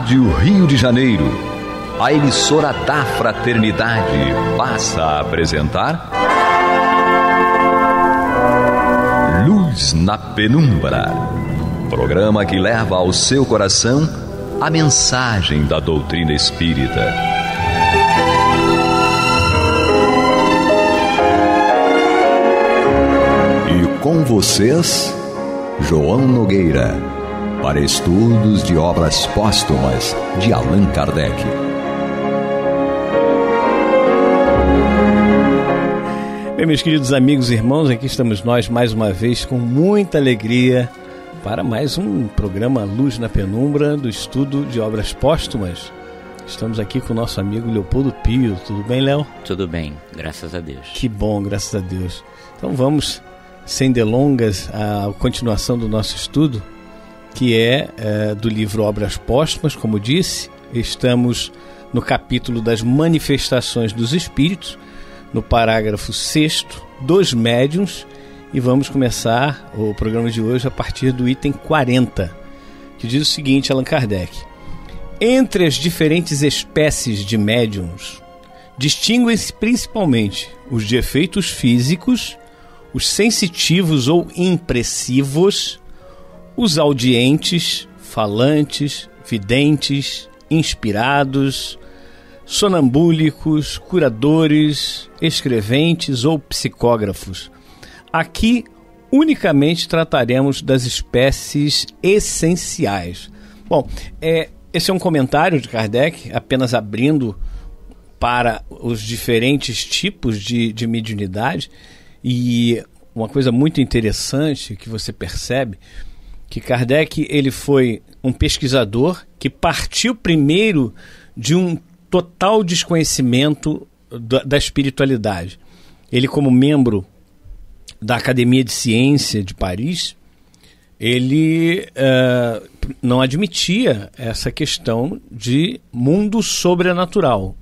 Rádio Rio de Janeiro, a emissora da Fraternidade, passa a apresentar Luz na Penumbra, programa que leva ao seu coração a mensagem da doutrina espírita. E com vocês, João Nogueira, para estudos de obras póstumas de Allan Kardec. Bem, meus queridos amigos e irmãos, aqui estamos nós mais uma vez com muita alegria para mais um programa Luz na Penumbra do estudo de obras póstumas. Estamos aqui com o nosso amigo Leopoldo Pio. Tudo bem, Léo? Tudo bem, graças a Deus. Que bom, graças a Deus. Então vamos, sem delongas, à continuação do nosso estudo, que é do livro Obras Póstumas, como disse. Estamos no capítulo das manifestações dos espíritos, no parágrafo 6º, dos médiuns, e vamos começar o programa de hoje a partir do item 40, que diz o seguinte, Allan Kardec: entre as diferentes espécies de médiuns, distinguem-se principalmente os de efeitos físicos, os sensitivos ou impressivos, os audientes, falantes, videntes, inspirados, sonambúlicos, curadores, escreventes ou psicógrafos. Aqui, unicamente trataremos das espécies essenciais. Bom, esse é um comentário de Kardec, apenas abrindo para os diferentes tipos de mediunidade. E uma coisa muito interessante que você percebe, que Kardec ele foi um pesquisador que partiu primeiro de um total desconhecimento da espiritualidade. Ele, como membro da Academia de Ciência de Paris, ele não admitia essa questão de mundo sobrenatural.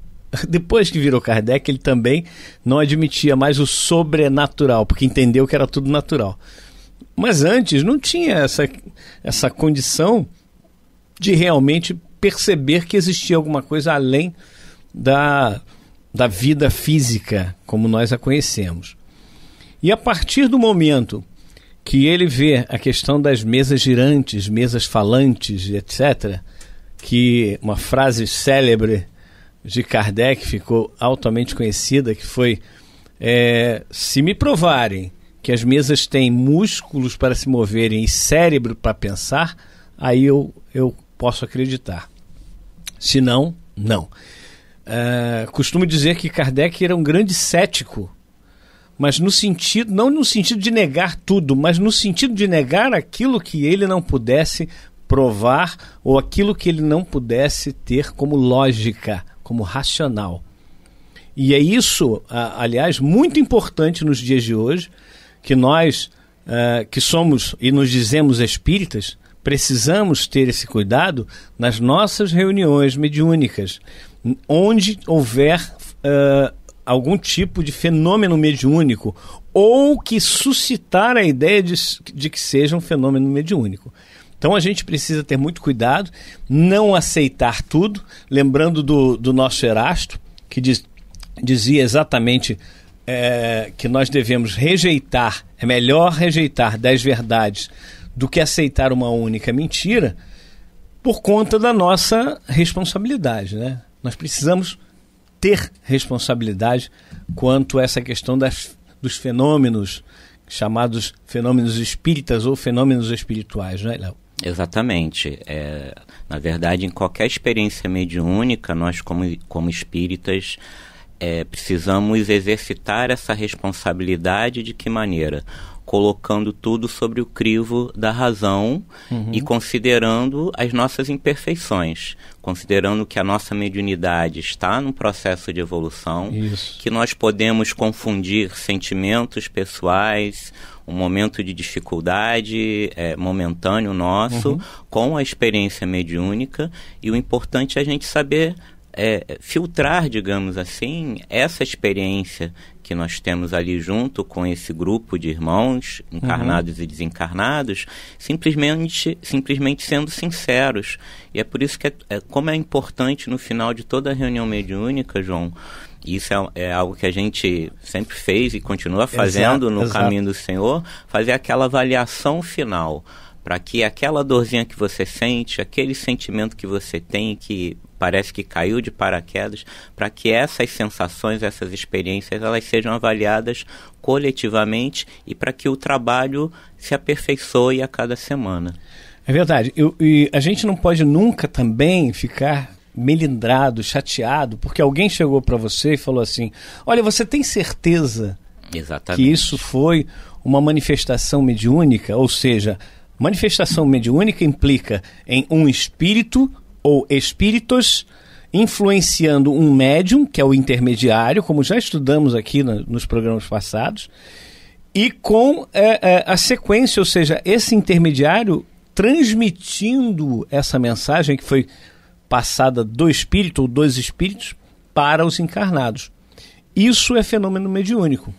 Depois que virou Kardec, ele também não admitia mais o sobrenatural, porque entendeu que era tudo natural. Mas antes não tinha essa condição de realmente perceber que existia alguma coisa além da vida física, como nós a conhecemos. E a partir do momento que ele vê a questão das mesas girantes, mesas falantes, etc., que uma frase célebre de Kardec ficou altamente conhecida, que foi: se me provarem que as mesas têm músculos para se moverem e cérebro para pensar, aí eu posso acreditar. Se não, não. Costumo dizer que Kardec era um grande cético, mas não no sentido de negar tudo, mas no sentido de negar aquilo que ele não pudesse provar ou aquilo que ele não pudesse ter como lógica, como racional. E é isso, aliás, muito importante nos dias de hoje, que nós, que somos e nos dizemos espíritas, precisamos ter esse cuidado nas nossas reuniões mediúnicas, onde houver algum tipo de fenômeno mediúnico ou que suscitar a ideia de que seja um fenômeno mediúnico. Então a gente precisa ter muito cuidado, não aceitar tudo, lembrando do nosso Erasto, que dizia exatamente que nós devemos rejeitar, é melhor rejeitar 10 verdades do que aceitar uma única mentira, por conta da nossa responsabilidade, né? Nós precisamos ter responsabilidade quanto a essa questão dos fenômenos, chamados fenômenos espíritas ou fenômenos espirituais, não é, Léo? Exatamente. Na verdade, em qualquer experiência mediúnica, nós como espíritas precisamos exercitar essa responsabilidade. De que maneira? Colocando tudo sobre o crivo da razão e considerando as nossas imperfeições, considerando que a nossa mediunidade está num processo de evolução, que nós podemos confundir sentimentos pessoais, um momento de dificuldade momentâneo nosso, com a experiência mediúnica, e o importante é a gente saber filtrar, digamos assim, essa experiência que nós temos ali junto com esse grupo de irmãos, encarnados e desencarnados, simplesmente sendo sinceros. E é por isso que como é importante no final de toda a reunião mediúnica, João, isso é algo que a gente sempre fez e continua fazendo no caminho do Senhor, fazer aquela avaliação final, para que aquela dorzinha que você sente, aquele sentimento que você tem, que parece que caiu de paraquedas, para que essas sensações, essas experiências, elas sejam avaliadas coletivamente e para que o trabalho se aperfeiçoe a cada semana. É verdade. E a gente não pode nunca também ficar melindrado, chateado, porque alguém chegou para você e falou assim: olha, você tem certeza Exatamente. Que isso foi uma manifestação mediúnica? Ou seja, manifestação mediúnica implica em um espírito ou espíritos influenciando um médium, que é o intermediário, como já estudamos aqui nos programas passados, e com a sequência, ou seja, esse intermediário transmitindo essa mensagem que foi passada do espírito ou dos espíritos para os encarnados. Isso é fenômeno mediúnico.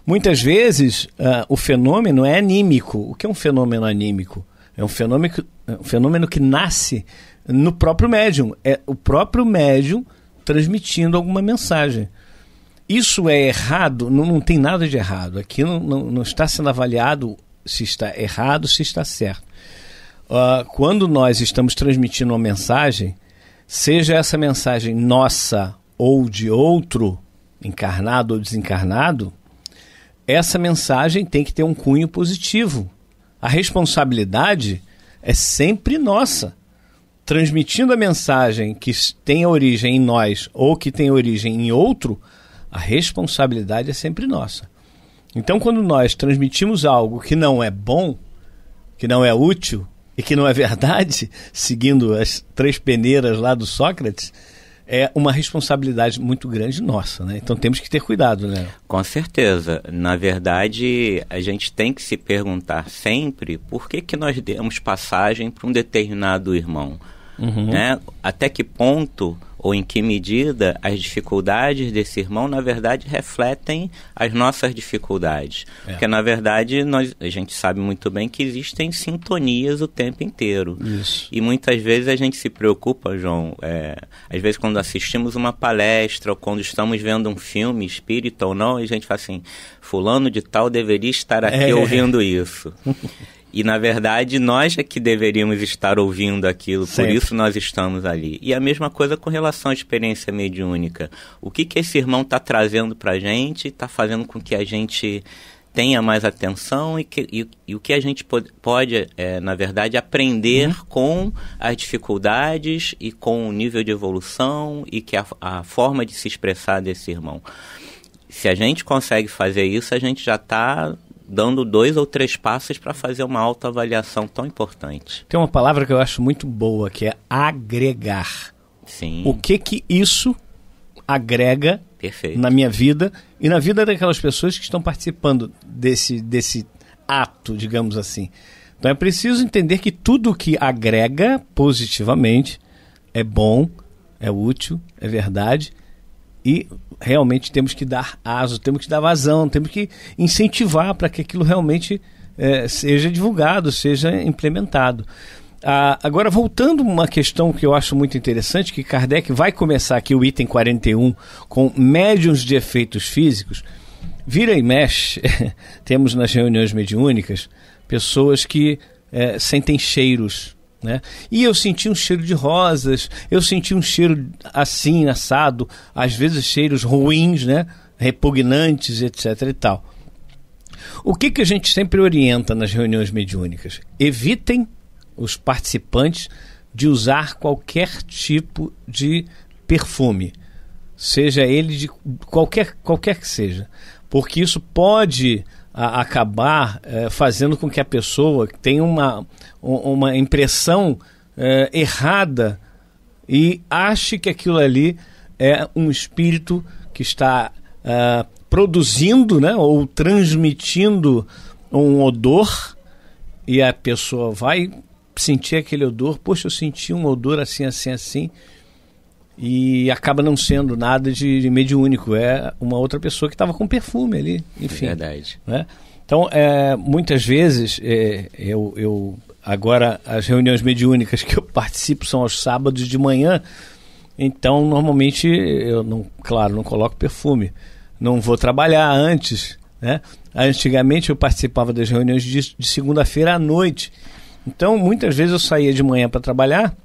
Muitas vezes o fenômeno é anímico. O que é um fenômeno anímico? É um fenômeno que nasce no próprio médium. É o próprio médium transmitindo alguma mensagem. Isso é errado? Não tem nada de errado. Aqui não está sendo avaliado se está errado, se está certo. Quando nós estamos transmitindo uma mensagem, seja essa mensagem nossa ou de outro, encarnado ou desencarnado, essa mensagem tem que ter um cunho positivo. A responsabilidade é sempre nossa. Transmitindo a mensagem que tem origem em nós ou que tem origem em outro, a responsabilidade é sempre nossa. Então, quando nós transmitimos algo que não é bom, que não é útil e que não é verdade, seguindo as 3 peneiras lá do Sócrates, é uma responsabilidade muito grande nossa, né? Então temos que ter cuidado, né? Com certeza. Na verdade, a gente tem que se perguntar sempre por que nós demos passagem para um determinado irmão. Né? Até que ponto ou em que medida as dificuldades desse irmão, na verdade, refletem as nossas dificuldades. Porque, na verdade, a gente sabe muito bem que existem sintonias o tempo inteiro. Isso. E muitas vezes a gente se preocupa, João, às vezes quando assistimos uma palestra ou quando estamos vendo um filme, espírita ou não, a gente fala assim: fulano de tal deveria estar aqui ouvindo isso. E, na verdade, nós é que deveríamos estar ouvindo aquilo, Sempre. Por isso nós estamos ali. E a mesma coisa com relação à experiência mediúnica. O que esse irmão está trazendo para a gente, está fazendo com que a gente tenha mais atenção e o que a gente pode, na verdade, aprender com as dificuldades e com o nível de evolução e que a forma de se expressar desse irmão. Se a gente consegue fazer isso, a gente já está dando 2 ou 3 passos para fazer uma autoavaliação tão importante. Tem uma palavra que eu acho muito boa, que é agregar. Sim. O que isso agrega Perfeito. Na minha vida e na vida daquelas pessoas que estão participando desse ato, digamos assim. Então é preciso entender que tudo que agrega positivamente é bom, é útil, é verdade. E realmente temos que dar aso, temos que dar vazão, temos que incentivar para que aquilo realmente seja divulgado, seja implementado. Agora, voltando a uma questão que eu acho muito interessante, que Kardec vai começar aqui o item 41 com médiuns de efeitos físicos. Vira e mexe, temos nas reuniões mediúnicas pessoas que sentem cheiros, né? E eu senti um cheiro de rosas, eu senti um cheiro assim, assado, às vezes cheiros ruins, né? Repugnantes, etc. e tal. O que a gente sempre orienta nas reuniões mediúnicas? Evitem os participantes de usar qualquer tipo de perfume, seja ele de qualquer que seja, porque isso pode acabar fazendo com que a pessoa tenha uma impressão errada e ache que aquilo ali é um espírito que está produzindo, né, ou transmitindo um odor, e a pessoa vai sentir aquele odor. Poxa, eu senti um odor assim, assim, assim. e acaba não sendo nada de mediúnico, é uma outra pessoa que estava com perfume ali, enfim. Verdade. Né? Então, muitas vezes, agora as reuniões mediúnicas que eu participo são aos sábados de manhã, então normalmente eu não coloco perfume, não vou trabalhar antes, né? Antigamente eu participava das reuniões de segunda-feira à noite, então muitas vezes eu saía de manhã para trabalhar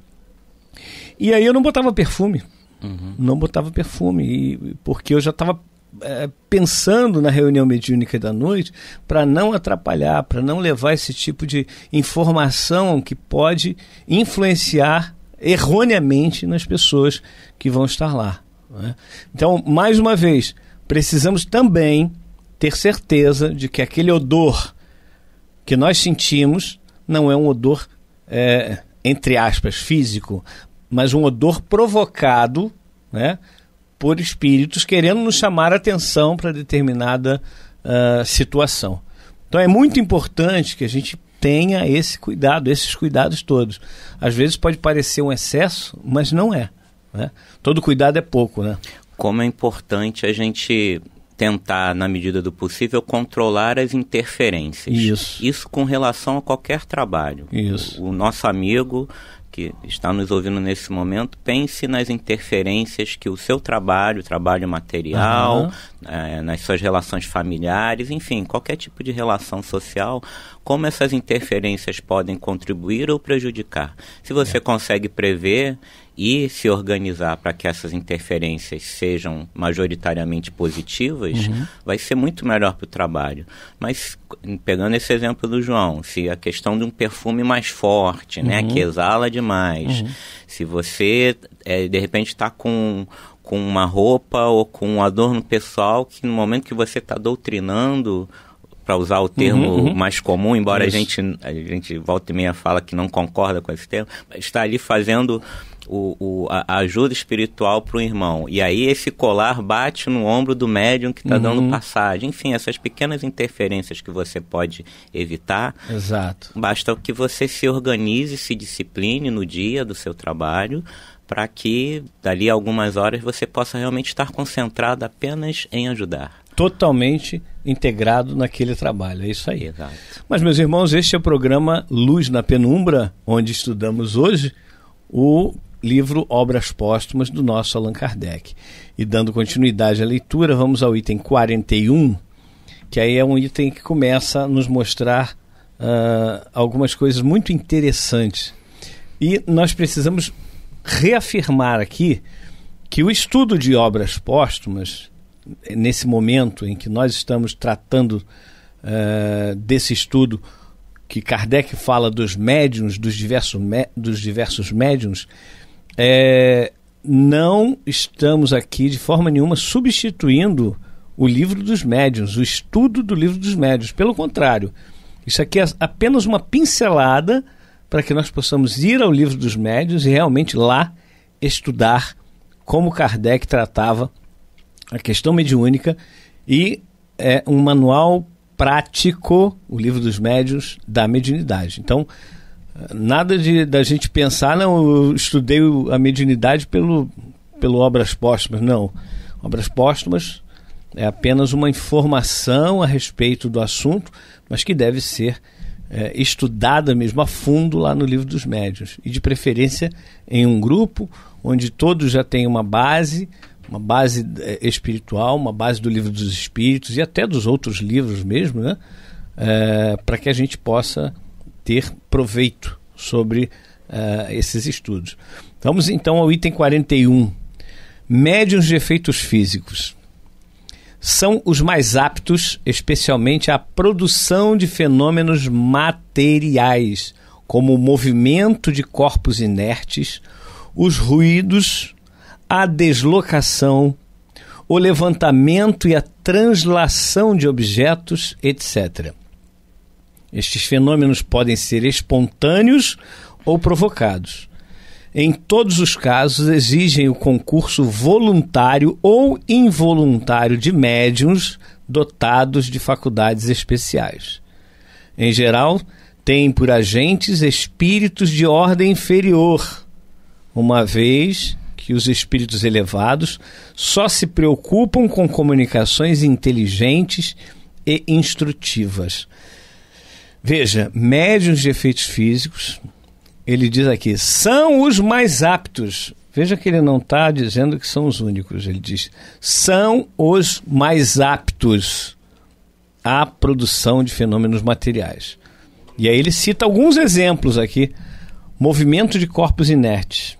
e aí eu não botava perfume, porque eu já estava pensando na reunião mediúnica da noite para não atrapalhar, para não levar esse tipo de informação que pode influenciar erroneamente nas pessoas que vão estar lá, né? Então, mais uma vez, precisamos também ter certeza de que aquele odor que nós sentimos não é um odor, entre aspas, físico, mas um odor provocado, né, por espíritos querendo nos chamar a atenção para determinada situação. Então é muito importante que a gente tenha esse cuidado, esses cuidados todos. Às vezes pode parecer um excesso, mas não é, né? Todo cuidado é pouco, né? Como é importante a gente tentar, na medida do possível, controlar as interferências. Isso com relação a qualquer trabalho. O nosso amigo que está nos ouvindo nesse momento, pense nas interferências que o seu trabalho material, nas suas relações familiares, enfim, qualquer tipo de relação social, como essas interferências podem contribuir ou prejudicar. Se você consegue prever e se organizar para que essas interferências sejam majoritariamente positivas, vai ser muito melhor para o trabalho. Mas, pegando esse exemplo do João, se a questão de um perfume mais forte, né, que exala demais, se você, de repente, está com uma roupa ou com um adorno pessoal que no momento que você está doutrinando, para usar o termo mais comum, embora a gente volta e meia fala que não concorda com esse termo, está ali fazendo a ajuda espiritual para o irmão. E aí esse colar bate no ombro do médium que está dando passagem. Enfim, essas pequenas interferências que você pode evitar. Exato. Basta que você se organize, se discipline no dia do seu trabalho, para que dali a algumas horas você possa realmente estar concentrado apenas em ajudar. Totalmente integrado naquele trabalho, é isso aí. Exato. Mas, meus irmãos, este é o programa Luz na Penumbra, onde estudamos hoje o livro Obras Póstumas do nosso Allan Kardec. E dando continuidade à leitura, vamos ao item 41, que aí é um item que começa a nos mostrar algumas coisas muito interessantes. E nós precisamos reafirmar aqui que o estudo de obras póstumas, nesse momento em que nós estamos tratando desse estudo que Kardec fala dos médiuns, dos diversos médiuns, não estamos aqui de forma nenhuma substituindo o livro dos médiuns, o estudo do livro dos médiuns. Pelo contrário, isso aqui é apenas uma pincelada para que nós possamos ir ao livro dos médiuns e realmente lá estudar como Kardec tratava a questão mediúnica, e é um manual prático, o livro dos médiuns, da mediunidade. Então, nada da gente pensar, não, eu estudei a mediunidade pelo Obras Póstumas. Não, Obras Póstumas é apenas uma informação a respeito do assunto, mas que deve ser estudada mesmo a fundo lá no livro dos médiuns, e de preferência em um grupo onde todos já têm uma base espiritual, uma base do livro dos espíritos e até dos outros livros mesmo, né? Para que a gente possa ter proveito sobre esses estudos. Vamos então ao item 41. Médiuns de efeitos físicos. São os mais aptos, especialmente à produção de fenômenos materiais, como o movimento de corpos inertes, os ruídos, a deslocação, o levantamento e a translação de objetos, etc. Estes fenômenos podem ser espontâneos ou provocados. Em todos os casos, exigem o concurso voluntário ou involuntário de médiuns dotados de faculdades especiais. Em geral, têm por agentes espíritos de ordem inferior, uma vez que os espíritos elevados só se preocupam com comunicações inteligentes e instrutivas. Veja, médiuns de efeitos físicos, ele diz aqui, são os mais aptos. Veja que ele não está dizendo que são os únicos, ele diz, são os mais aptos à produção de fenômenos materiais. E aí ele cita alguns exemplos aqui. Movimento de corpos inertes.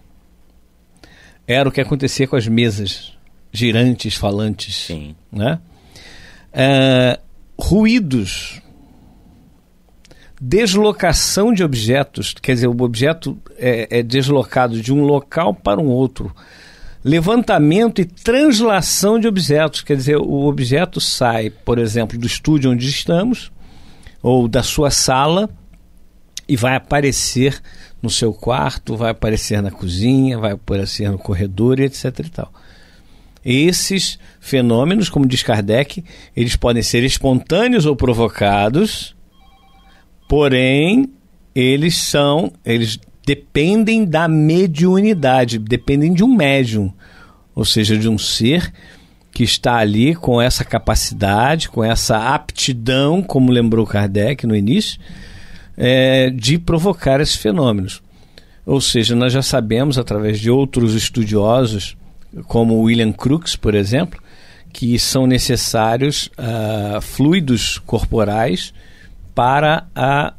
Era o que acontecia com as mesas girantes, falantes. Sim. Né? Ruídos. Deslocação de objetos. Quer dizer, o objeto é deslocado de um local para um outro. Levantamento e translação de objetos. Quer dizer, o objeto sai, por exemplo, do estúdio onde estamos, ou da sua sala, e vai aparecer no seu quarto, vai aparecer na cozinha, vai aparecer no corredor, etc. e tal. Esses fenômenos, como diz Kardec, eles podem ser espontâneos ou provocados, porém, eles dependem da mediunidade, dependem de um médium, ou seja, de um ser que está ali com essa capacidade, com essa aptidão, como lembrou Kardec no início, de provocar esses fenômenos. Ou seja, nós já sabemos, através de outros estudiosos, como William Crookes, por exemplo, que são necessários fluidos corporais para a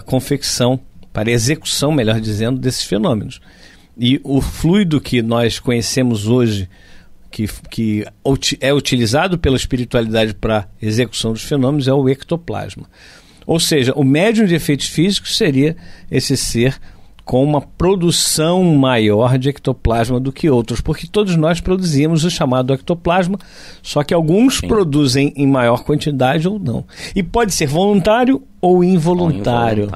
confecção, para a execução, melhor dizendo, desses fenômenos. E o fluido que nós conhecemos hoje, que é utilizado pela espiritualidade para a execução dos fenômenos, é o ectoplasma. Ou seja, o médium de efeitos físicos seria esse ser com uma produção maior de ectoplasma do que outros, porque todos nós produzimos o chamado ectoplasma, só que alguns produzem em maior quantidade ou não. E pode ser voluntário ou involuntário.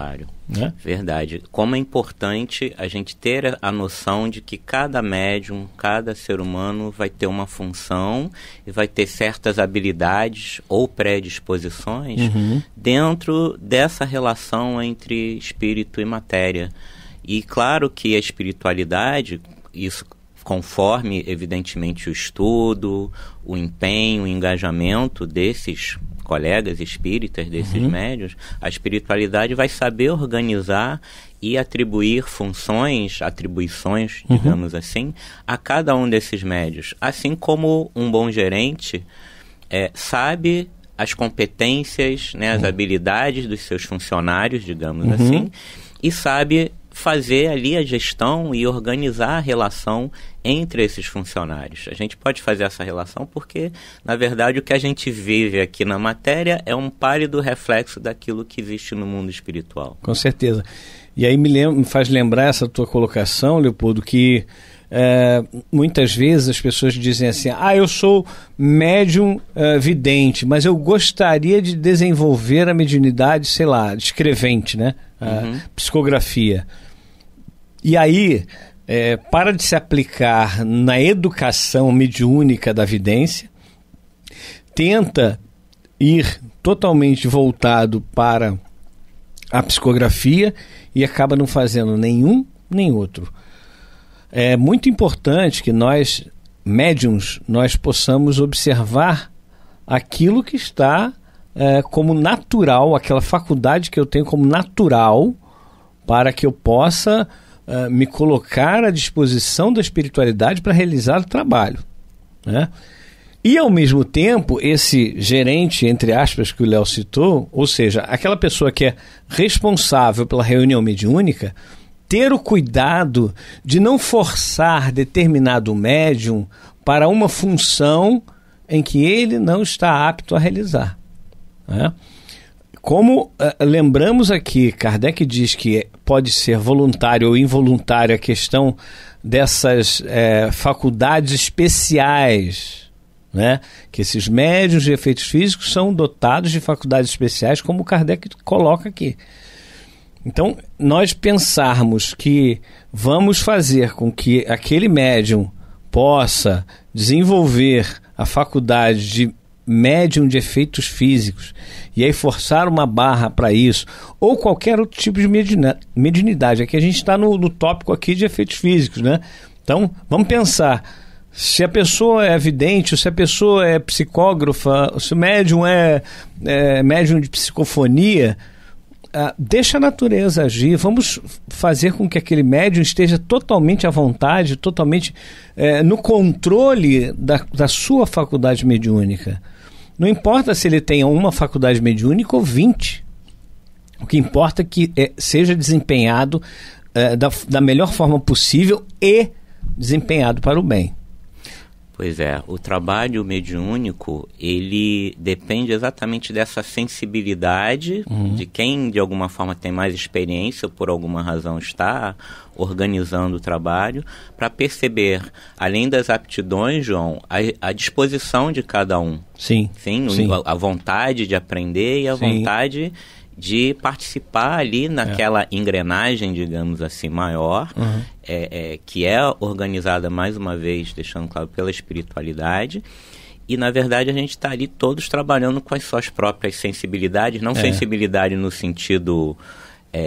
Né? Verdade. Como é importante a gente ter a noção de que cada médium, cada ser humano vai ter uma função e vai ter certas habilidades ou predisposições dentro dessa relação entre espírito e matéria. E claro que a espiritualidade, isso conforme evidentemente o estudo, o empenho, o engajamento desses colegas espíritas, desses médiuns, a espiritualidade vai saber organizar e atribuir atribuições, digamos assim, a cada um desses médiuns. Assim como um bom gerente sabe as competências, né, as habilidades dos seus funcionários, digamos assim, e sabe fazer ali a gestão e organizar a relação entre esses funcionários. A gente pode fazer essa relação porque, na verdade, o que a gente vive aqui na matéria é um pálido reflexo daquilo que existe no mundo espiritual. Com certeza. E aí me faz lembrar essa tua colocação, Leopoldo, que muitas vezes as pessoas dizem assim, eu sou médium vidente, mas eu gostaria de desenvolver a mediunidade, sei lá, escrevente, né? Psicografia. E aí, para de se aplicar na educação mediúnica da vidência, tenta ir totalmente voltado para a psicografia e acaba não fazendo nenhum nem outro. É muito importante que nós, médiums, nós possamos observar aquilo que está como natural, aquela faculdade que eu tenho como natural, para que eu possa me colocar à disposição da espiritualidade para realizar o trabalho, né? E, ao mesmo tempo, esse gerente, entre aspas, que o Léo citou, ou seja, aquela pessoa que é responsável pela reunião mediúnica, ter o cuidado de não forçar determinado médium para uma função em que ele não está apto a realizar, né? Como lembramos aqui, Kardec diz que pode ser voluntário ou involuntário a questão dessas faculdades especiais, né? Que esses médiuns de efeitos físicos são dotados de faculdades especiais, como Kardec coloca aqui. Então, nós pensarmos que vamos fazer com que aquele médium possa desenvolver a faculdade de médium de efeitos físicos e aí forçar uma barra para isso, ou qualquer outro tipo de mediunidade. Aqui a gente está no tópico aqui de efeitos físicos, né? Então, vamos pensar, se a pessoa é vidente, se a pessoa é psicógrafa, se o médium é médium de psicofonia, deixa a natureza agir, vamos fazer com que aquele médium esteja totalmente à vontade, totalmente no controle da sua faculdade mediúnica. Não importa se ele tenha uma faculdade mediúnica ou 20. O que importa é que seja desempenhado da melhor forma possível e desempenhado para o bem. Pois é, o trabalho mediúnico, ele depende exatamente dessa sensibilidade de quem de alguma forma tem mais experiência, por alguma razão está organizando o trabalho, para perceber, além das aptidões, João, a disposição de cada um. Sim. A vontade de aprender e a vontade de participar ali naquela engrenagem, digamos assim, maior, que é organizada, mais uma vez, deixando claro, pela espiritualidade. E, na verdade, a gente está ali todos trabalhando com as suas próprias sensibilidades, não sensibilidade no sentido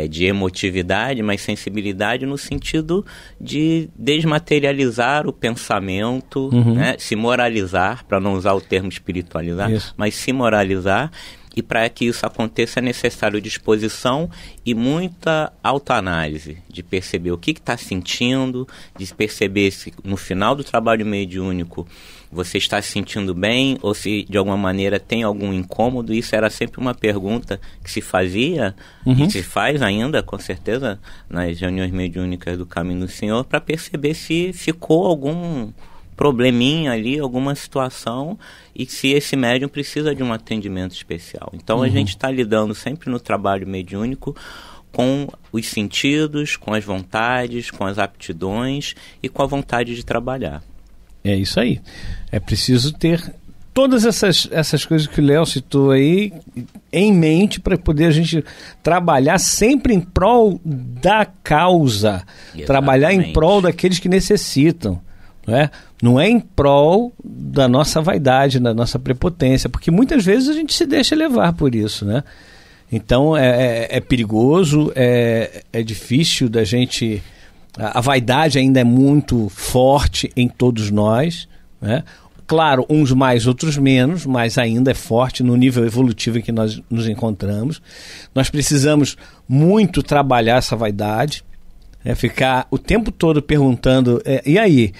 de emotividade, mas sensibilidade no sentido de desmaterializar o pensamento, né? Se moralizar, para não usar o termo espiritualizar, mas se moralizar. E para que isso aconteça é necessário disposição e muita autoanálise, de perceber o que está sentindo, de perceber se no final do trabalho mediúnico você está se sentindo bem ou se de alguma maneira tem algum incômodo. Isso era sempre uma pergunta que se fazia e se faz ainda, com certeza, nas reuniões mediúnicas do Caminho do Senhor, para perceber se ficou algum probleminha ali, alguma situação, e se esse médium precisa de um atendimento especial. Então a gente está lidando sempre no trabalho mediúnico com os sentidos, com as vontades, com as aptidões e com a vontade de trabalhar. É isso aí. É preciso ter todas essas coisas que o Léo citou aí em mente para poder a gente trabalhar sempre em prol da causa. Exatamente. Trabalhar em prol daqueles que necessitam. Não é em prol da nossa vaidade, da nossa prepotência, porque muitas vezes a gente se deixa levar por isso, né? Então é perigoso, é difícil da gente... A vaidade ainda é muito forte em todos nós, né? Claro, uns mais, outros menos, mas ainda é forte no nível evolutivo em que nós nos encontramos. Nós precisamos muito trabalhar essa vaidade, ficar o tempo todo perguntando, e aí,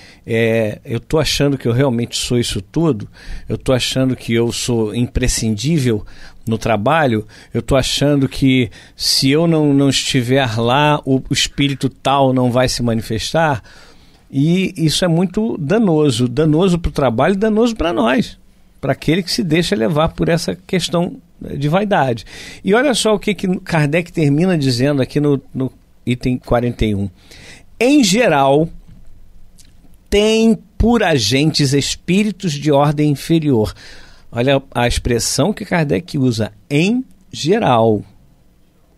eu estou achando que eu realmente sou isso tudo? Eu estou achando que eu sou imprescindível no trabalho? Eu estou achando que se eu não estiver lá, o espírito tal não vai se manifestar? E isso é muito danoso para o trabalho e danoso para nós, para aquele que se deixa levar por essa questão de vaidade. E olha só o que Kardec termina dizendo aqui no item 41. Em geral, tem por agentes espíritos de ordem inferior. Olha a expressão que Kardec usa, em geral.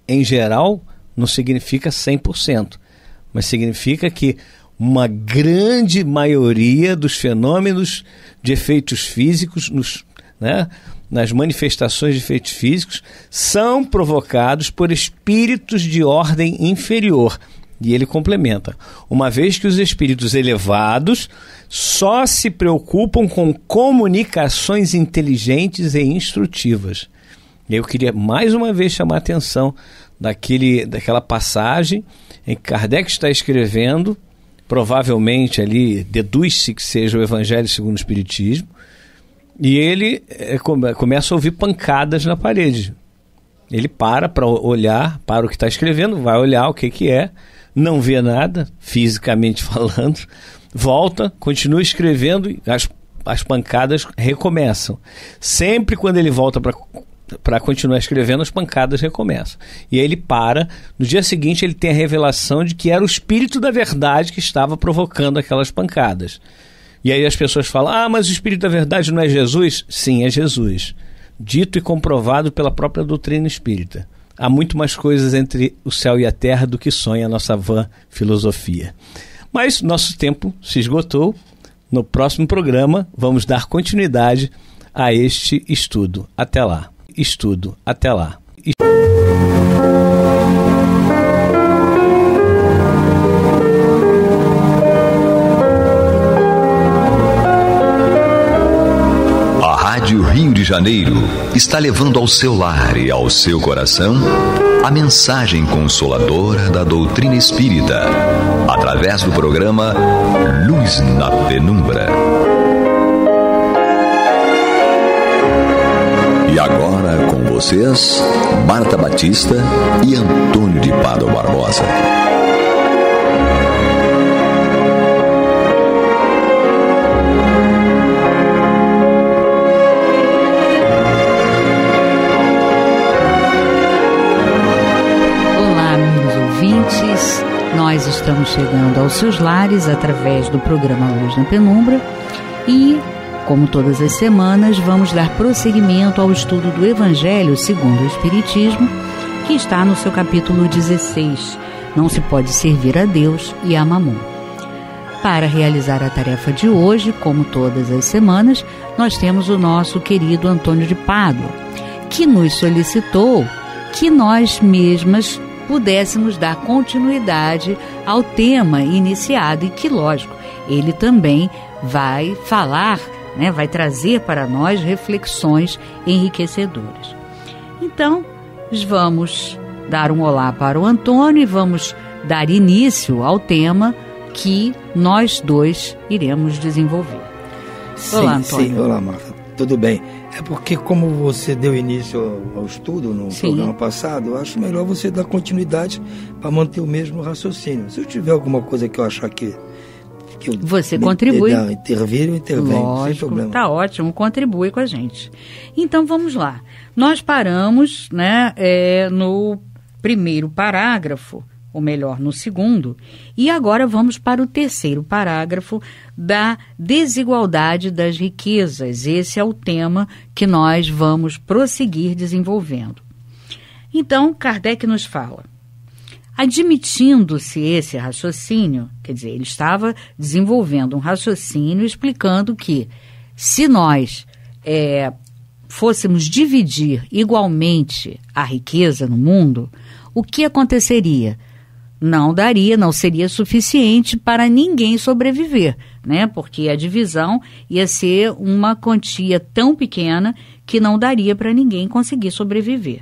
Em geral não significa 100%, mas significa que uma grande maioria dos fenômenos de efeitos físicos, nas manifestações de efeitos físicos, são provocados por espíritos de ordem inferior. E ele complementa, uma vez que os espíritos elevados só se preocupam com comunicações inteligentes e instrutivas. E eu queria mais uma vez chamar a atenção daquela passagem em que Kardec está escrevendo, provavelmente ali deduz-se que seja o Evangelho segundo o Espiritismo, e ele começa a ouvir pancadas na parede. Ele para olhar para o que está escrevendo, vai olhar o que é, não vê nada, fisicamente falando, volta, continua escrevendo e as pancadas recomeçam. Sempre quando ele volta para continuar escrevendo, as pancadas recomeçam. E aí ele para, no dia seguinte ele tem a revelação de que era o Espírito da Verdade que estava provocando aquelas pancadas. E aí as pessoas falam, mas o Espírito da Verdade não é Jesus? Sim, é Jesus. Dito e comprovado pela própria doutrina espírita. Há muito mais coisas entre o céu e a terra do que sonha a nossa vã filosofia. Mas nosso tempo se esgotou. No próximo programa vamos dar continuidade a este estudo. Até lá. Até lá. de Janeiro está levando ao seu lar e ao seu coração a mensagem consoladora da doutrina espírita, através do programa Luz na Penumbra. E agora com vocês, Marta Batista e Antônio de Pádua Barbosa. Nós estamos chegando aos seus lares através do programa Luz na Penumbra e, como todas as semanas, vamos dar prosseguimento ao estudo do Evangelho segundo o Espiritismo, que está no seu capítulo 16, Não se pode servir a Deus e a Mamon. Para realizar a tarefa de hoje, como todas as semanas, nós temos o nosso querido Antônio de Pádua, que nos solicitou que nós mesmas pudéssemos dar continuidade ao tema iniciado e que, lógico, ele também vai falar, né, vai trazer para nós reflexões enriquecedoras. Então, vamos dar um olá para o Antônio e vamos dar início ao tema que nós dois iremos desenvolver. Olá, Antônio. Sim, olá, Marta. Tudo bem. É porque, como você deu início ao estudo no programa passado, eu acho melhor você dar continuidade para manter o mesmo raciocínio. Se eu tiver alguma coisa que eu achar que você contribui. Intervir, eu intervenho. Lógico, sem problema. Tá ótimo, contribui com a gente. Então, vamos lá. Nós paramos, né, no primeiro parágrafo, ou melhor, no segundo, e agora vamos para o terceiro parágrafo da desigualdade das riquezas. Esse é o tema que nós vamos prosseguir desenvolvendo. Então, Kardec nos fala, admitindo-se esse raciocínio, quer dizer, ele estava desenvolvendo um raciocínio explicando que se nós fôssemos dividir igualmente a riqueza no mundo, o que aconteceria? Não seria suficiente para ninguém sobreviver, né? Porque a divisão ia ser uma quantia tão pequena que não daria para ninguém conseguir sobreviver.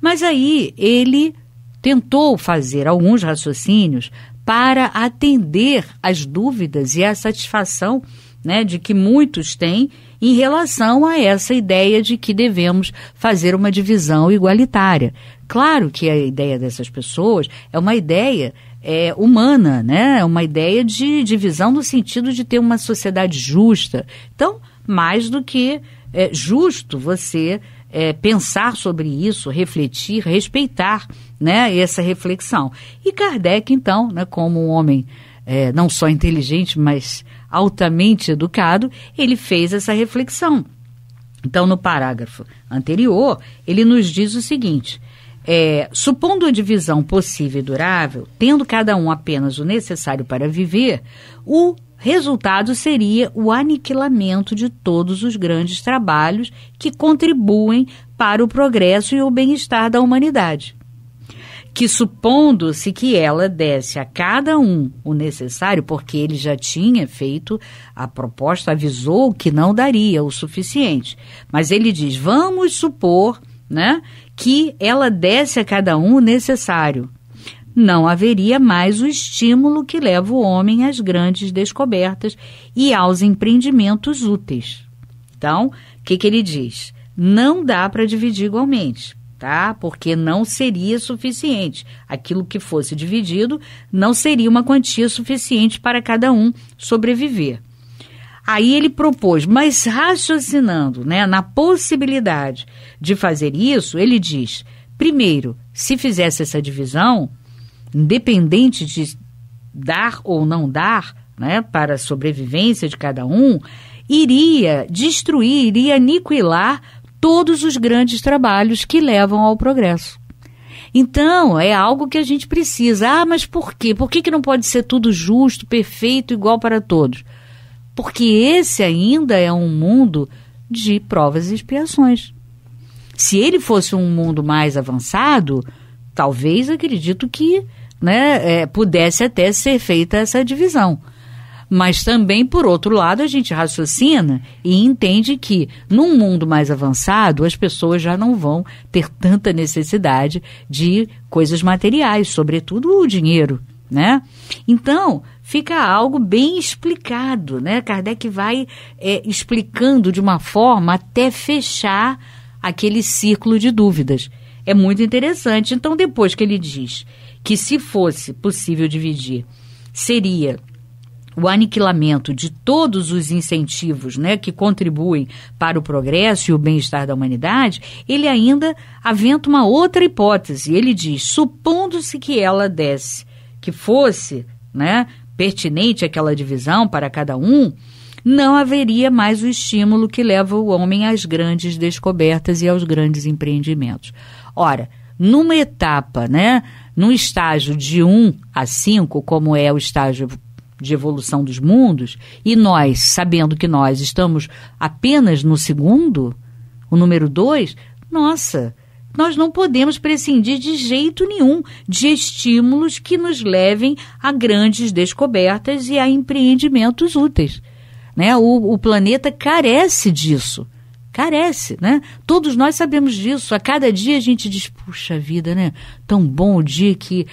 Mas aí ele tentou fazer alguns raciocínios para atender às dúvidas e à satisfação, né, de que muitos têm em relação a essa ideia de que devemos fazer uma divisão igualitária. Claro que a ideia dessas pessoas é uma ideia humana, né? É uma ideia de divisão no sentido de ter uma sociedade justa. Então, mais do que justo você pensar sobre isso, refletir, respeitar, né, essa reflexão. E Kardec, então, né, como um homem não só inteligente, mas altamente educado, ele fez essa reflexão. Então, no parágrafo anterior, ele nos diz o seguinte: supondo a divisão possível e durável, tendo cada um apenas o necessário para viver, o resultado seria o aniquilamento de todos os grandes trabalhos que contribuem para o progresso e o bem-estar da humanidade. Que supondo-se que ela desse a cada um o necessário, porque ele já tinha feito a proposta, avisou que não daria o suficiente. Mas ele diz, vamos supor, né, que ela desse a cada um o necessário. Não haveria mais o estímulo que leva o homem às grandes descobertas e aos empreendimentos úteis. Então, o que ele diz? Não dá para dividir igualmente, tá? Porque não seria suficiente. Aquilo que fosse dividido não seria uma quantia suficiente para cada um sobreviver. Aí ele propôs, mas raciocinando, né, na possibilidade de fazer isso, ele diz, primeiro, se fizesse essa divisão, independente de dar ou não dar, né, para a sobrevivência de cada um, iria destruir, iria aniquilar todos os grandes trabalhos que levam ao progresso. Então, é algo que a gente precisa. Ah, mas por quê? Por que não pode ser tudo justo, perfeito, igual para todos? Porque esse ainda é um mundo de provas e expiações. Se ele fosse um mundo mais avançado, talvez acredito que, né, pudesse até ser feita essa divisão. Mas também, por outro lado, a gente raciocina e entende que, num mundo mais avançado, as pessoas já não vão ter tanta necessidade de coisas materiais, sobretudo o dinheiro, né? Então, fica algo bem explicado, né? Kardec vai explicando de uma forma até fechar aquele círculo de dúvidas. É muito interessante. Então, depois que ele diz que se fosse possível dividir, seria o aniquilamento de todos os incentivos, né, que contribuem para o progresso e o bem-estar da humanidade, ele ainda aventa uma outra hipótese. Ele diz, supondo-se que ela desse, que fosse, né, pertinente aquela divisão para cada um, não haveria mais o estímulo que leva o homem às grandes descobertas e aos grandes empreendimentos. Ora, numa etapa, né, num estágio de 1 a 5, como é o estágio de evolução dos mundos, e nós, sabendo que nós estamos apenas no segundo, o número 2, nossa, nós não podemos prescindir de jeito nenhum de estímulos que nos levem a grandes descobertas e a empreendimentos úteis, né? O planeta carece disso. Carece, né? Todos nós sabemos disso. A cada dia a gente diz, puxa vida, né? Tão bom o dia que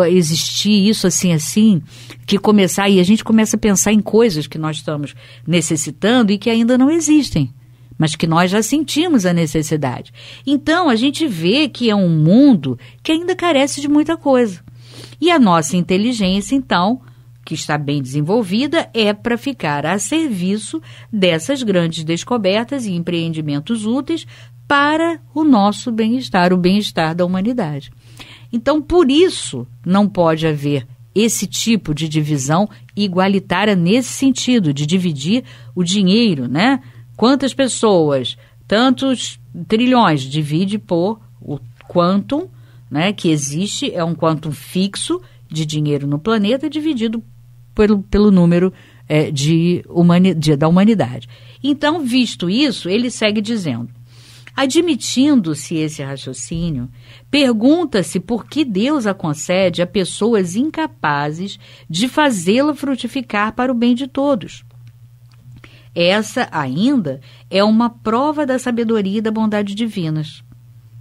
existir isso assim, que começar, e a gente começa a pensar em coisas que nós estamos necessitando e que ainda não existem, mas que nós já sentimos a necessidade. Então, a gente vê que é um mundo que ainda carece de muita coisa. E a nossa inteligência, então, que está bem desenvolvida, é para ficar a serviço dessas grandes descobertas e empreendimentos úteis para o nosso bem-estar, o bem-estar da humanidade. Então, por isso, não pode haver esse tipo de divisão igualitária nesse sentido, de dividir o dinheiro, né? Quantas pessoas, tantos trilhões, divide por o quantum, né, que existe, é um quantum fixo de dinheiro no planeta dividido pelo número da humanidade. Então, visto isso, ele segue dizendo, admitindo-se esse raciocínio, pergunta-se por que Deus a concede a pessoas incapazes de fazê-la frutificar para o bem de todos. Essa, ainda, é uma prova da sabedoria e da bondade divinas.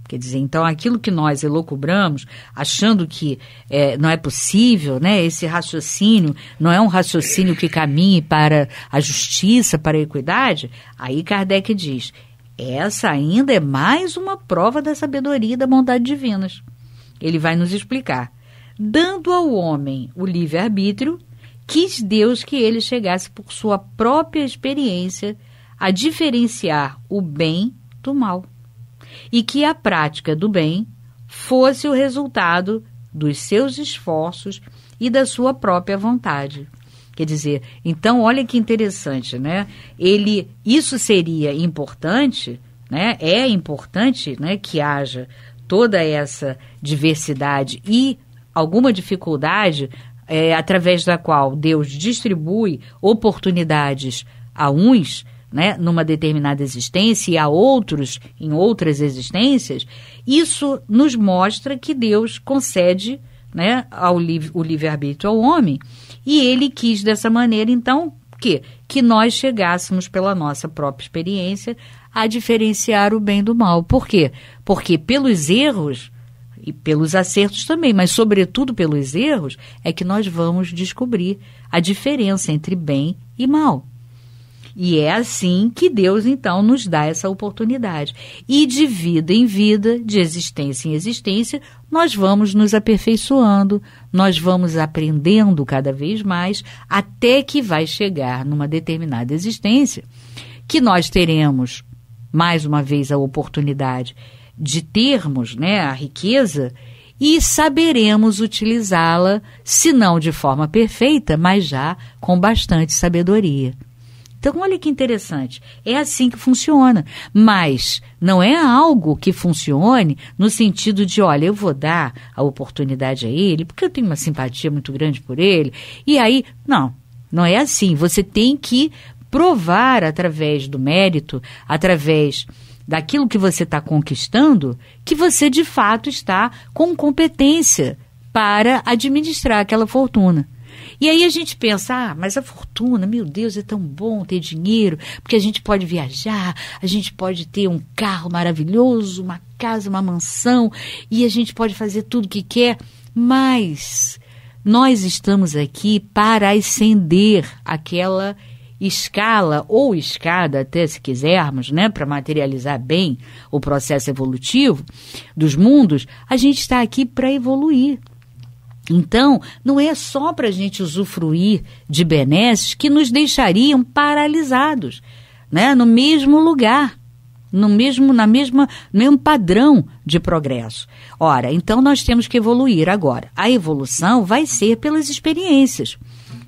Quer dizer, então, aquilo que nós elucubramos, achando que não é possível, né, esse raciocínio não é um raciocínio que caminhe para a justiça, para a equidade, aí Kardec diz, essa ainda é mais uma prova da sabedoria e da bondade divinas. Ele vai nos explicar. Dando ao homem o livre-arbítrio, quis Deus que ele chegasse por sua própria experiência a diferenciar o bem do mal, e que a prática do bem fosse o resultado dos seus esforços e da sua própria vontade. Quer dizer, então, olha que interessante, né? Isso seria importante, né? É importante, né, que haja toda essa diversidade e alguma dificuldade através da qual Deus distribui oportunidades a uns, né, numa determinada existência e a outros em outras existências. Isso nos mostra que Deus concede, né, o livre-arbítrio ao homem, e ele quis dessa maneira, então, que nós chegássemos pela nossa própria experiência a diferenciar o bem do mal. Por quê? Porque pelos erros e pelos acertos também, mas sobretudo pelos erros, é que nós vamos descobrir a diferença entre bem e mal. E é assim que Deus, então, nos dá essa oportunidade. E de vida em vida, de existência em existência, nós vamos nos aperfeiçoando, nós vamos aprendendo cada vez mais, até que vai chegar numa determinada existência, que nós teremos, mais uma vez, a oportunidade de termos, né, a riqueza, e saberemos utilizá-la, se não de forma perfeita, mas já com bastante sabedoria. Então, olha que interessante, é assim que funciona, mas não é algo que funcione no sentido de, olha, eu vou dar a oportunidade a ele, porque eu tenho uma simpatia muito grande por ele, e aí, não é assim, você tem que provar através do mérito, através daquilo que você está conquistando, que você de fato está com competência para administrar aquela fortuna. E aí a gente pensa, mas a fortuna, meu Deus, é tão bom ter dinheiro, porque a gente pode viajar, a gente pode ter um carro maravilhoso, uma casa, uma mansão, e a gente pode fazer tudo que quer, mas nós estamos aqui para ascender aquela escala ou escada, até se quisermos, né, para materializar bem o processo evolutivo dos mundos. A gente está aqui para evoluir. Então, não é só para a gente usufruir de benesses que nos deixariam paralisados, né, no mesmo lugar, no mesmo padrão de progresso. Ora, então nós temos que evoluir agora. A evolução vai ser pelas experiências.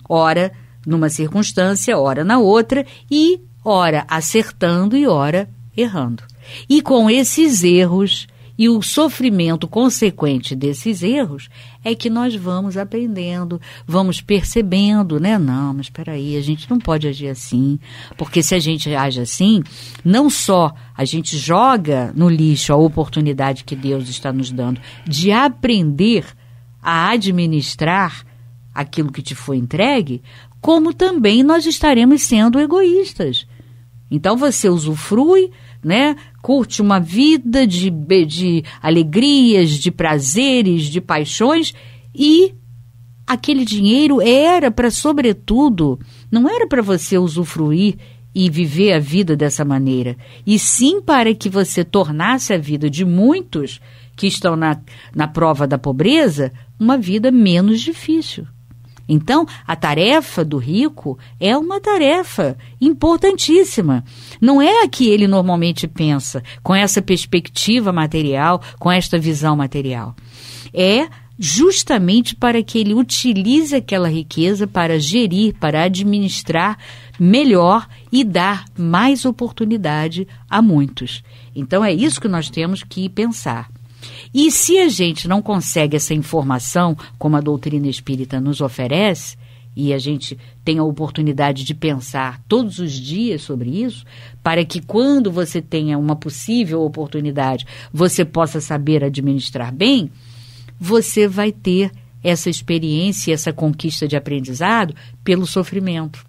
Ora, numa circunstância, ora na outra, e ora acertando e ora errando. E com esses erros e o sofrimento consequente desses erros é que nós vamos aprendendo, vamos percebendo, né? Não, mas espera aí, a gente não pode agir assim, porque se a gente age assim, não só a gente joga no lixo a oportunidade que Deus está nos dando de aprender a administrar aquilo que te foi entregue, como também nós estaremos sendo egoístas. Então você usufrui, né? Curte uma vida de alegrias, de prazeres, de paixões, e aquele dinheiro era para, sobretudo, não era para você usufruir e viver a vida dessa maneira, e sim para que você tornasse a vida de muitos que estão na prova da pobreza uma vida menos difícil. Então, a tarefa do rico é uma tarefa importantíssima. Não é a que ele normalmente pensa, com essa perspectiva material, com esta visão material. É justamente para que ele utilize aquela riqueza para gerir, para administrar melhor e dar mais oportunidade a muitos. Então, é isso que nós temos que pensar. E se a gente não consegue essa informação, como a doutrina espírita nos oferece, e a gente tem a oportunidade de pensar todos os dias sobre isso, para que quando você tenha uma possível oportunidade, você possa saber administrar bem, você vai ter essa experiência, essa conquista de aprendizado pelo sofrimento,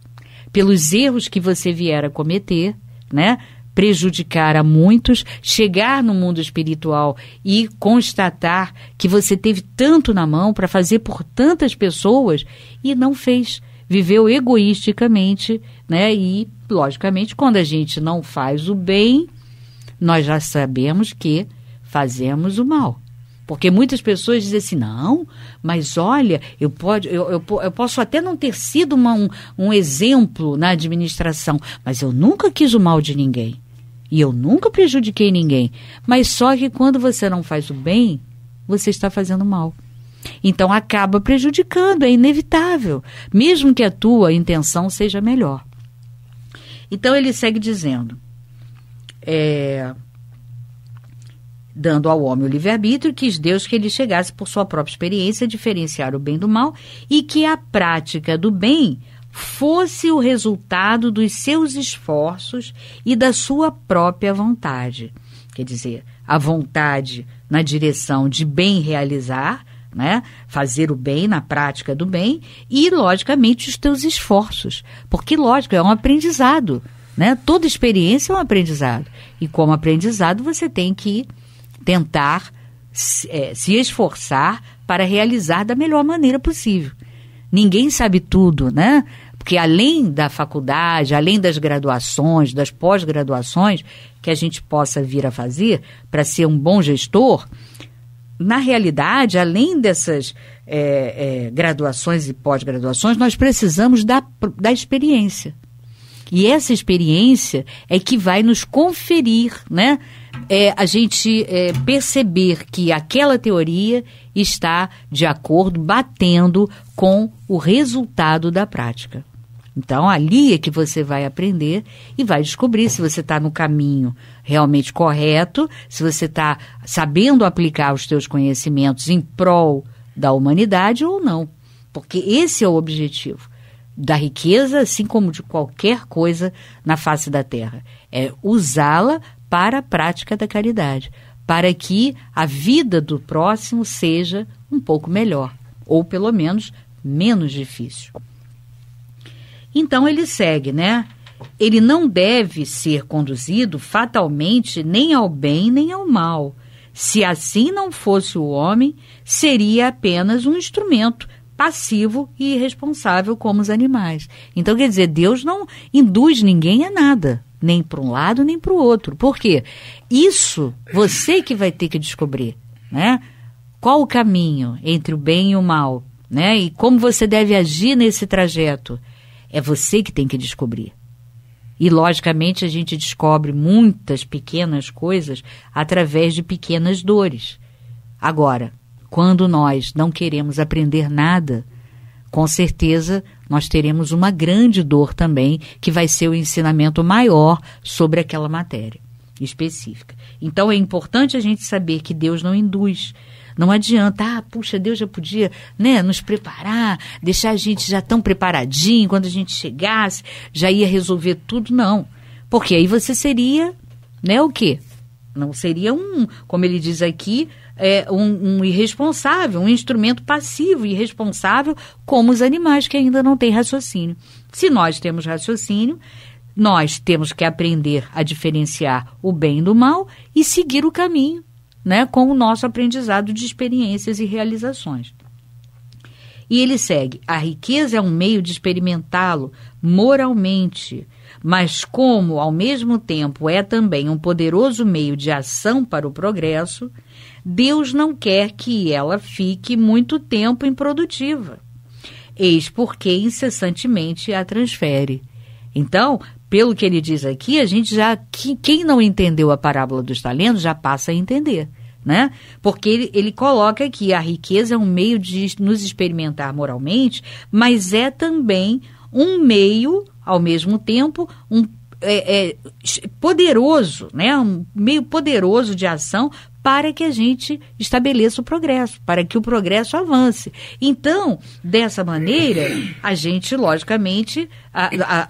pelos erros que você vier a cometer, né? Prejudicar a muitos, chegar no mundo espiritual e constatar que você teve tanto na mão para fazer por tantas pessoas e não fez, viveu egoisticamente, né? E, logicamente, quando a gente não faz o bem, nós já sabemos que fazemos o mal. Porque muitas pessoas dizem assim, não, mas olha, eu posso até não ter sido um exemplo na administração, mas eu nunca quis o mal de ninguém. E eu nunca prejudiquei ninguém. Mas só que quando você não faz o bem, você está fazendo mal. Então acaba prejudicando, é inevitável, mesmo que a tua intenção seja melhor. Então ele segue dizendo, dando ao homem o livre-arbítrio, quis Deus que ele chegasse por sua própria experiência a diferenciar o bem do mal e que a prática do bem fosse o resultado dos seus esforços e da sua própria vontade. Quer dizer, a vontade na direção de bem realizar, né? Fazer o bem na prática do bem e, logicamente, os teus esforços. Porque, lógico, é um aprendizado, né? Toda experiência é um aprendizado. E como aprendizado, você tem que tentar se esforçar para realizar da melhor maneira possível. Ninguém sabe tudo, né? Porque além da faculdade, além das graduações, das pós-graduações que a gente possa vir a fazer para ser um bom gestor, na realidade, além dessas graduações e pós-graduações, nós precisamos da experiência. E essa experiência é que vai nos conferir, né? A gente perceber que aquela teoria está de acordo, batendo com o resultado da prática. Então, ali é que você vai aprender e vai descobrir se você está no caminho realmente correto, se você está sabendo aplicar os teus conhecimentos em prol da humanidade ou não. Porque esse é o objetivo da riqueza, assim como de qualquer coisa na face da Terra. É usá-la para a prática da caridade, para que a vida do próximo seja um pouco melhor, ou pelo menos menos difícil. Então ele segue, né? Ele não deve ser conduzido fatalmente nem ao bem nem ao mal. Se assim não fosse o homem, seria apenas um instrumento passivo e irresponsável como os animais. Então, quer dizer, Deus não induz ninguém a nada, nem para um lado nem para o outro. Por quê? Isso você que vai ter que descobrir, né? Qual o caminho entre o bem e o mal, né? E como você deve agir nesse trajeto. É você que tem que descobrir. E, logicamente, a gente descobre muitas pequenas coisas através de pequenas dores. Agora, quando nós não queremos aprender nada, com certeza nós teremos uma grande dor também, que vai ser o ensinamento maior sobre aquela matéria específica. Então, é importante a gente saber que Deus não induz. Não adianta, puxa, Deus já podia, né, nos preparar, deixar a gente já tão preparadinho, quando a gente chegasse, já ia resolver tudo, não. Porque aí você seria, né, o quê? Não seria como ele diz aqui, um irresponsável, um instrumento passivo, irresponsável, como os animais que ainda não têm raciocínio. Se nós temos raciocínio, nós temos que aprender a diferenciar o bem do mal e seguir o caminho, né, com o nosso aprendizado de experiências e realizações. E ele segue: a riqueza é um meio de experimentá-lo moralmente, mas como, ao mesmo tempo, é também um poderoso meio de ação para o progresso, Deus não quer que ela fique muito tempo improdutiva. Eis porque incessantemente a transfere. Então, pelo que ele diz aqui, a gente já, quem não entendeu a parábola dos talentos já passa a entender, né? Porque ele coloca aqui, a riqueza é um meio de nos experimentar moralmente, mas é também um meio, ao mesmo tempo, poderoso, né? Um meio poderoso de ação para que a gente estabeleça o progresso, para que o progresso avance. Então, dessa maneira, a gente, logicamente,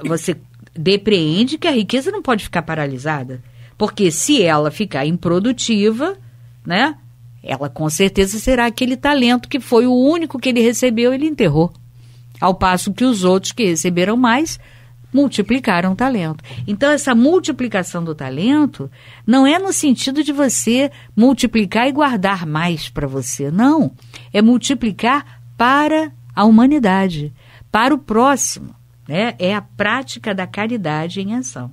você depreende que a riqueza não pode ficar paralisada, porque se ela ficar improdutiva, né, ela com certeza será aquele talento que foi o único que ele recebeu, ele enterrou, ao passo que os outros que receberam mais multiplicaram o talento. Então, essa multiplicação do talento não é no sentido de você multiplicar e guardar mais para você, não. É multiplicar para a humanidade, para o próximo, né? É a prática da caridade em ação.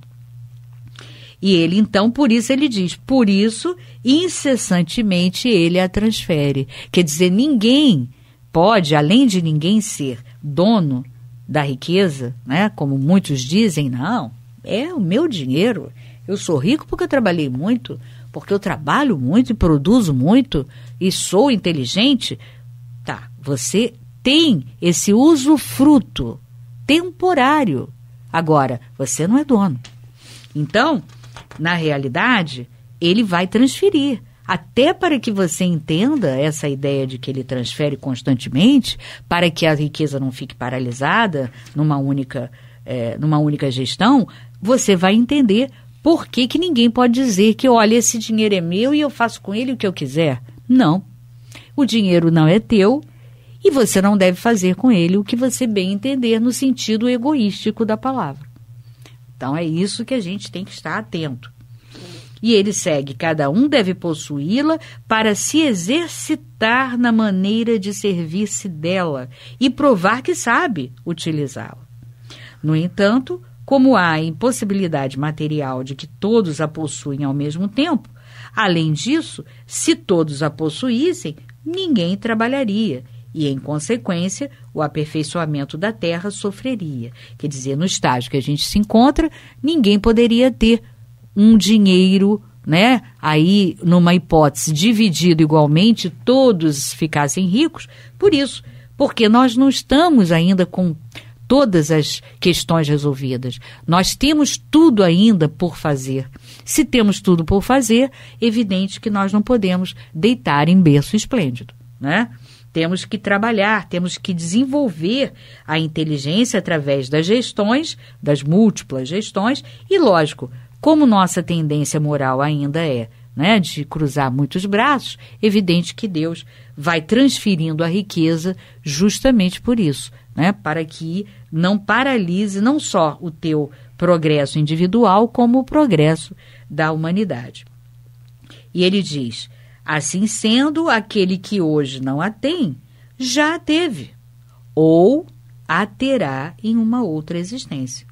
E ele, então, por isso ele diz, por isso, incessantemente ele a transfere. Quer dizer, ninguém pode, além de ninguém ser dono da riqueza, né? Como muitos dizem, não, é o meu dinheiro, eu sou rico porque eu trabalhei muito, porque eu trabalho muito e produzo muito e sou inteligente. Tá, você tem esse usufruto temporário, agora você não é dono. Então, na realidade, ele vai transferir, até para que você entenda essa ideia de que ele transfere constantemente, para que a riqueza não fique paralisada numa única gestão, você vai entender por que ninguém pode dizer que, olha, esse dinheiro é meu e eu faço com ele o que eu quiser. Não. O dinheiro não é teu e você não deve fazer com ele o que você bem entender no sentido egoístico da palavra. Então, é isso que a gente tem que estar atento. E ele segue, cada um deve possuí-la para se exercitar na maneira de servir-se dela e provar que sabe utilizá-la. No entanto, como há a impossibilidade material de que todos a possuem ao mesmo tempo, além disso, se todos a possuíssem, ninguém trabalharia e, em consequência, o aperfeiçoamento da terra sofreria. Quer dizer, no estágio que a gente se encontra, ninguém poderia ter um dinheiro, né, aí numa hipótese dividido igualmente, todos ficassem ricos, por isso, porque nós não estamos ainda com todas as questões resolvidas, nós temos tudo ainda por fazer. Se temos tudo por fazer, evidente que nós não podemos deitar em berço esplêndido, né? Temos que trabalhar, temos que desenvolver a inteligência através das gestões, das múltiplas gestões, e lógico, como nossa tendência moral ainda é né, de cruzar muitos braços, evidente que Deus vai transferindo a riqueza justamente por isso, né, para que não paralise não só o teu progresso individual, como o progresso da humanidade. E ele diz: assim sendo, aquele que hoje não a tem, já a teve, ou a terá em uma outra existência.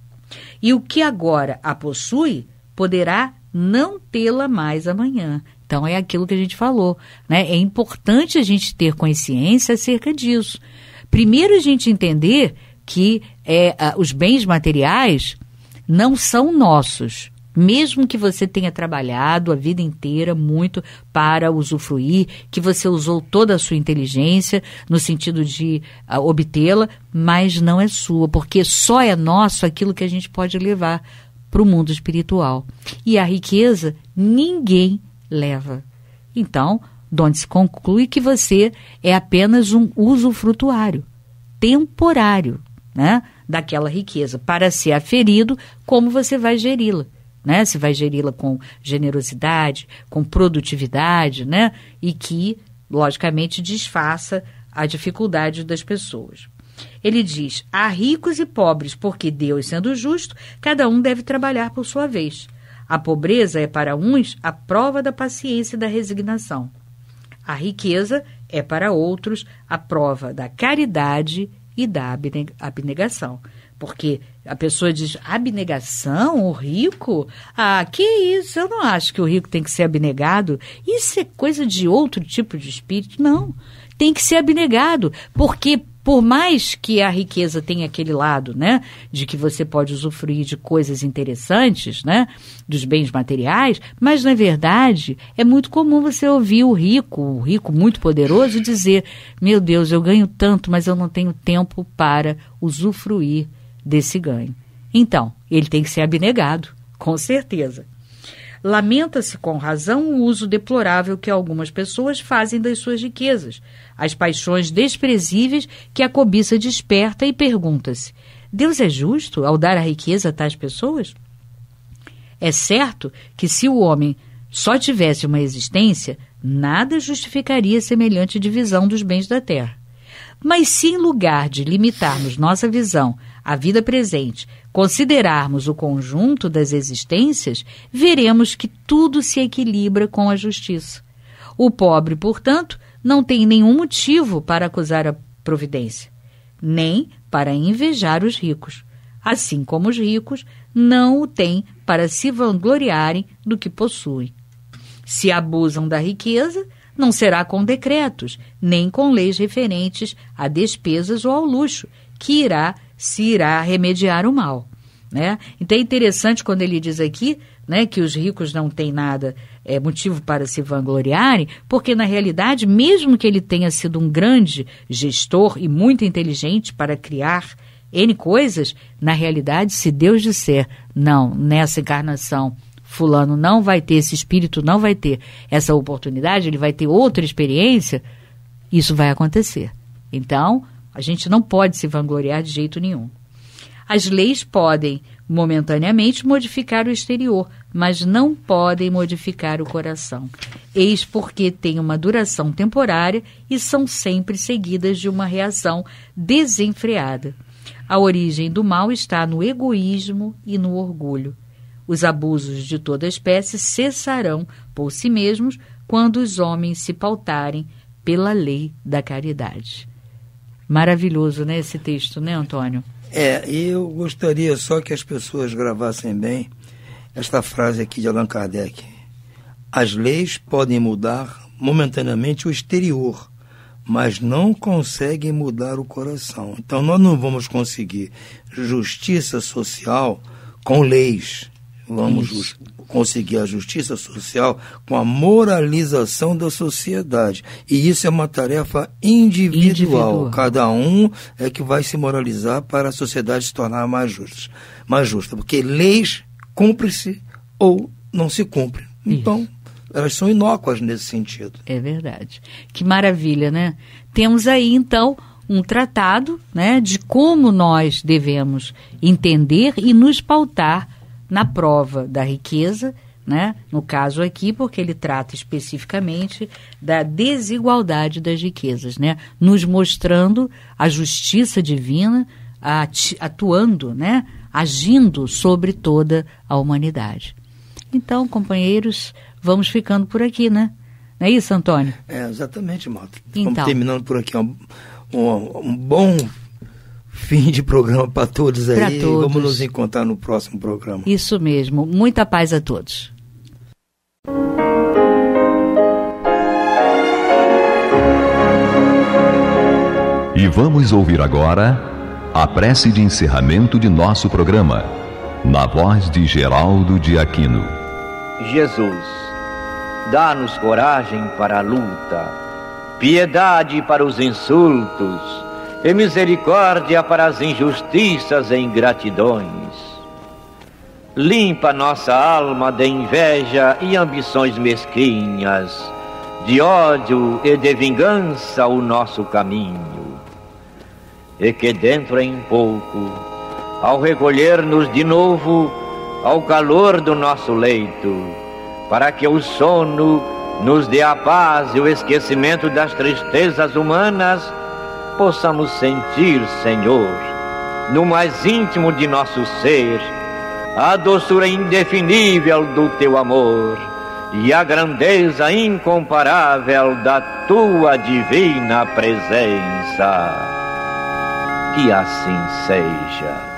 E o que agora a possui, poderá não tê-la mais amanhã. Então é aquilo que a gente falou, né? É importante a gente ter consciência acerca disso. Primeiro, a gente entender que os bens materiais não são nossos. Mesmo que você tenha trabalhado a vida inteira muito para usufruir, que você usou toda a sua inteligência no sentido de obtê-la, mas não é sua, porque só é nosso aquilo que a gente pode levar para o mundo espiritual. E a riqueza ninguém leva. Então, de onde se conclui que você é apenas um usufrutuário, temporário, né, daquela riqueza, para ser aferido como você vai geri-la. Né? Se vai geri-la com generosidade, com produtividade, né? E que, logicamente, disfarça a dificuldade das pessoas. Ele diz: há ricos e pobres, porque Deus, sendo justo, cada um deve trabalhar por sua vez. A pobreza é para uns a prova da paciência e da resignação. A riqueza é para outros a prova da caridade e da abnegação. Porque a pessoa diz: abnegação, o rico? Ah, que isso? Eu não acho que o rico tem que ser abnegado. Isso é coisa de outro tipo de espírito. Não, tem que ser abnegado, porque por mais que a riqueza tenha aquele lado, né, de que você pode usufruir de coisas interessantes, né, dos bens materiais, mas na verdade é muito comum você ouvir o rico muito poderoso dizer: meu Deus, eu ganho tanto, mas eu não tenho tempo para usufruir desse ganho. Então, ele tem que ser abnegado, com certeza. Lamenta-se com razão o uso deplorável que algumas pessoas fazem das suas riquezas, as paixões desprezíveis que a cobiça desperta, e pergunta-se: Deus é justo ao dar a riqueza a tais pessoas? É certo que se o homem só tivesse uma existência, nada justificaria semelhante divisão dos bens da terra. Mas se, em lugar de limitarmos nossa visão à vida presente, considerarmos o conjunto das existências, veremos que tudo se equilibra com a justiça. O pobre, portanto, não tem nenhum motivo para acusar a providência, nem para invejar os ricos, assim como os ricos não o têm para se vangloriarem do que possuem. Se abusam da riqueza, não será com decretos, nem com leis referentes a despesas ou ao luxo, que se irá remediar o mal. Né? Então é interessante quando ele diz aqui, né, que os ricos não têm nada motivo para se vangloriarem, porque na realidade, mesmo que ele tenha sido um grande gestor e muito inteligente para criar N coisas, na realidade, se Deus disser: não, nessa encarnação fulano não vai ter, esse espírito não vai ter essa oportunidade, ele vai ter outra experiência, isso vai acontecer. Então, a gente não pode se vangloriar de jeito nenhum. As leis podem, momentaneamente, modificar o exterior, mas não podem modificar o coração. Eis porque têm uma duração temporária e são sempre seguidas de uma reação desenfreada. A origem do mal está no egoísmo e no orgulho. Os abusos de toda espécie cessarão por si mesmos quando os homens se pautarem pela lei da caridade. Maravilhoso, né, esse texto, né, Antônio? Eu gostaria só que as pessoas gravassem bem esta frase aqui de Allan Kardec. As leis podem mudar momentaneamente o exterior, mas não conseguem mudar o coração. Então nós não vamos conseguir justiça social com leis. Vamos conseguir a justiça social com a moralização da sociedade. E isso é uma tarefa individual. Cada um é que vai se moralizar para a sociedade se tornar mais justa. Porque leis cumpre-se ou não se cumpre. Então, elas são inócuas nesse sentido. É verdade. Que maravilha, né? Temos aí, então, um tratado, né, de como nós devemos entender e nos pautar na prova da riqueza, né? No caso aqui, porque ele trata especificamente da desigualdade das riquezas, né? Nos mostrando a justiça divina atuando, né? Agindo sobre toda a humanidade. Então, companheiros, vamos ficando por aqui, né? Não é isso, Antônio? Exatamente, Marta. Então. Vamos terminando por aqui um bom fim de programa para todos aí. Pra todos. Vamos nos encontrar no próximo programa. Isso mesmo. Muita paz a todos. E vamos ouvir agora a prece de encerramento de nosso programa, na voz de Geraldo de Aquino. Jesus, dá-nos coragem para a luta, piedade para os insultos e misericórdia para as injustiças e ingratidões. Limpa nossa alma de inveja e ambições mesquinhas, de ódio e de vingança o nosso caminho. E que dentro em pouco, ao recolher-nos de novo ao calor do nosso leito, para que o sono nos dê a paz e o esquecimento das tristezas humanas, possamos sentir, Senhor, no mais íntimo de nosso ser, a doçura indefinível do Teu amor e a grandeza incomparável da Tua divina presença. Que assim seja.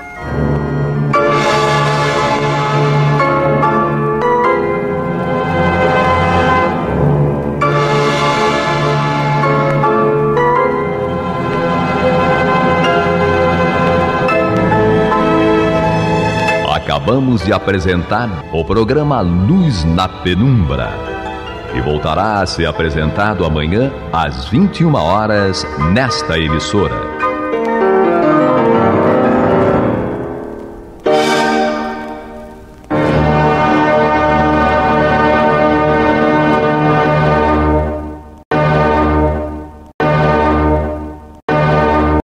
Acabamos de apresentar o programa Luz na Penumbra, que voltará a ser apresentado amanhã às 21 horas nesta emissora.